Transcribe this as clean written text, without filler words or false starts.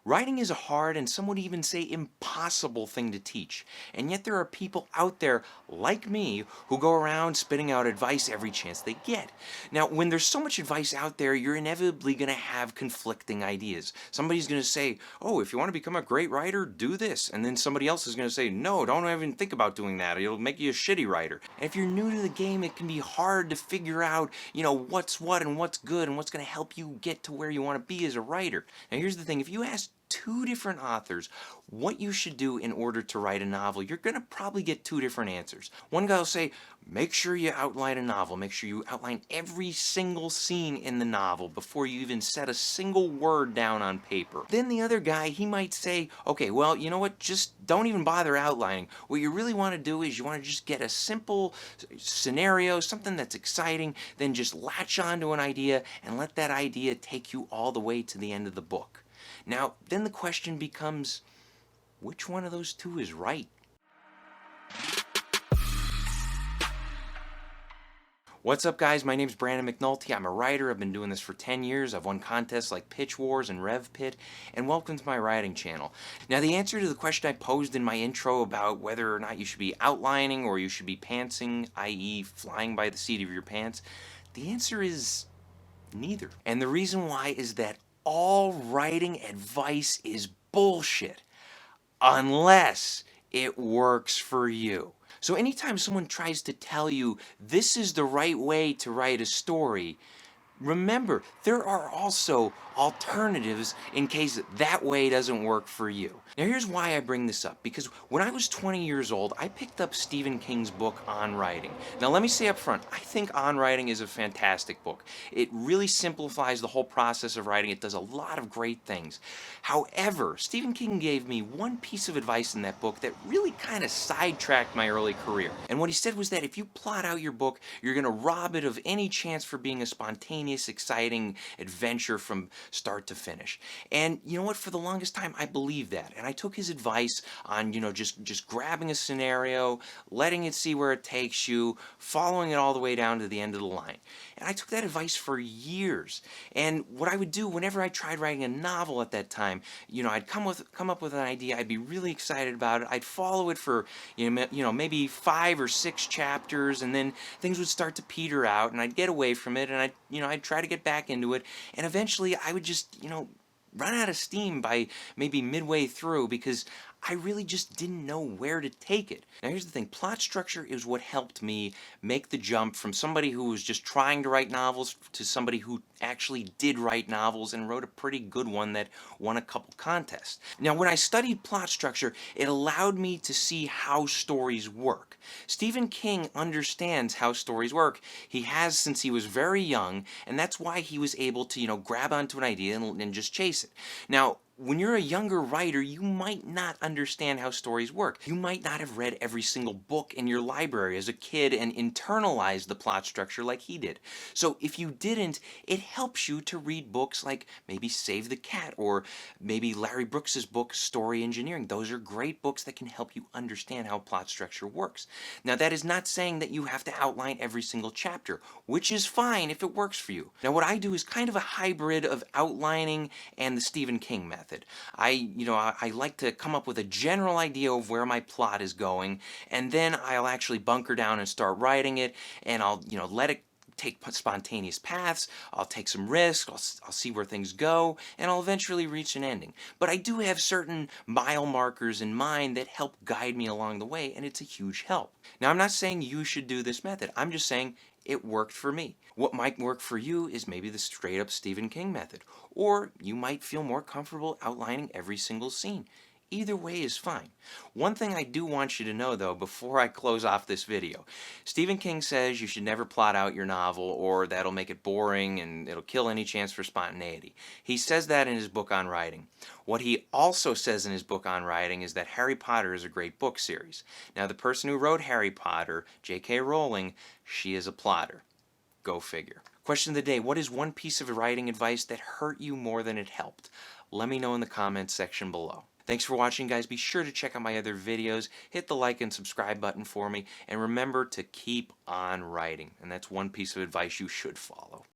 Writing is a hard and some would even say impossible thing to teach, and yet there are people out there like me who go around spitting out advice every chance they get. Now, when there's so much advice out there, you're inevitably going to have conflicting ideas. Somebody's going to say, oh, if you want to become a great writer, do this. And then somebody else is going to say, no, don't even think about doing that. It'll make you a shitty writer. And if you're new to the game, it can be hard to figure out, what's what and what's good and what's going to help you get to where you want to be as a writer. Now, here's the thing. If you ask two different authors what you should do in order to write a novel, you're going to probably get two different answers. One guy will say, make sure you outline a novel. Make sure you outline every single scene in the novel before you even set a single word down on paper. Then the other guy, he might say, okay, well, you know what? Just don't even bother outlining. What you really want to do is you want to just get a simple scenario, something that's exciting, then just latch onto an idea and let that idea take you all the way to the end of the book. Now, then the question becomes, which one of those two is right? What's up, guys? My name's Brandon McNulty. I'm a writer. I've been doing this for 10 years. I've won contests like Pitch Wars and Rev Pit, and welcome to my writing channel. Now, the answer to the question I posed in my intro about whether or not you should be outlining or you should be pantsing, i.e. flying by the seat of your pants, the answer is neither. And the reason why is that all writing advice is bullshit unless it works for you. So anytime someone tries to tell you this is the right way to write a story, remember, there are also alternatives in case that way doesn't work for you. Now here's why I bring this up, because when I was 20 years old, I picked up Stephen King's book On Writing. Now let me say up front, I think On Writing is a fantastic book. It really simplifies the whole process of writing. It does a lot of great things. However, Stephen King gave me one piece of advice in that book that really kind of sidetracked my early career. And what he said was that if you plot out your book, you're going to rob it of any chance for being a spontaneous, exciting adventure from start to finish. And you know what? For the longest time, I believed that. And I took his advice on, just grabbing a scenario, letting it see where it takes you, following it all the way down to the end of the line. And I took that advice for years. And what I would do whenever I tried writing a novel at that time, I'd come up with an idea, I'd be really excited about it, I'd follow it for, maybe 5 or 6 chapters, and then things would start to peter out, and I'd get away from it, and I'd try to get back into it, and eventually I would just, run out of steam by maybe midway through because I really just didn't know where to take it. Now here's the thing, plot structure is what helped me make the jump from somebody who was just trying to write novels to somebody who actually did write novels and wrote a pretty good one that won a couple contests. Now when I studied plot structure, it allowed me to see how stories work. Stephen King understands how stories work. He has since he was very young, and that's why he was able to, grab onto an idea and just chase it. Now, when you're a younger writer, you might not understand how stories work. You might not have read every single book in your library as a kid and internalized the plot structure like he did. So if you didn't, it helps you to read books like maybe Save the Cat or maybe Larry Brooks's book, Story Engineering. Those are great books that can help you understand how plot structure works. Now that is not saying that you have to outline every single chapter, which is fine if it works for you. Now what I do is kind of a hybrid of outlining and the Stephen King method. I like to come up with a general idea of where my plot is going, and then I'll actually bunker down and start writing it, and I'll, let it take spontaneous paths, I'll take some risks, I'll see where things go, and I'll eventually reach an ending. But I do have certain mile markers in mind that help guide me along the way, and it's a huge help. Now, I'm not saying you should do this method. I'm just saying it worked for me. What might work for you is maybe the straight-up Stephen King method, or you might feel more comfortable outlining every single scene. Either way is fine. One thing I do want you to know, though, before I close off this video, Stephen King says you should never plot out your novel or that'll make it boring and it'll kill any chance for spontaneity. He says that in his book on writing. What he also says in his book on writing is that Harry Potter is a great book series. Now, the person who wrote Harry Potter, J.K. Rowling, she is a plotter. Go figure. Question of the day, what is one piece of writing advice that hurt you more than it helped? Let me know in the comments section below. Thanks for watching, guys. Be sure to check out my other videos, hit the like and subscribe button for me, and remember to keep on writing. And that's one piece of advice you should follow.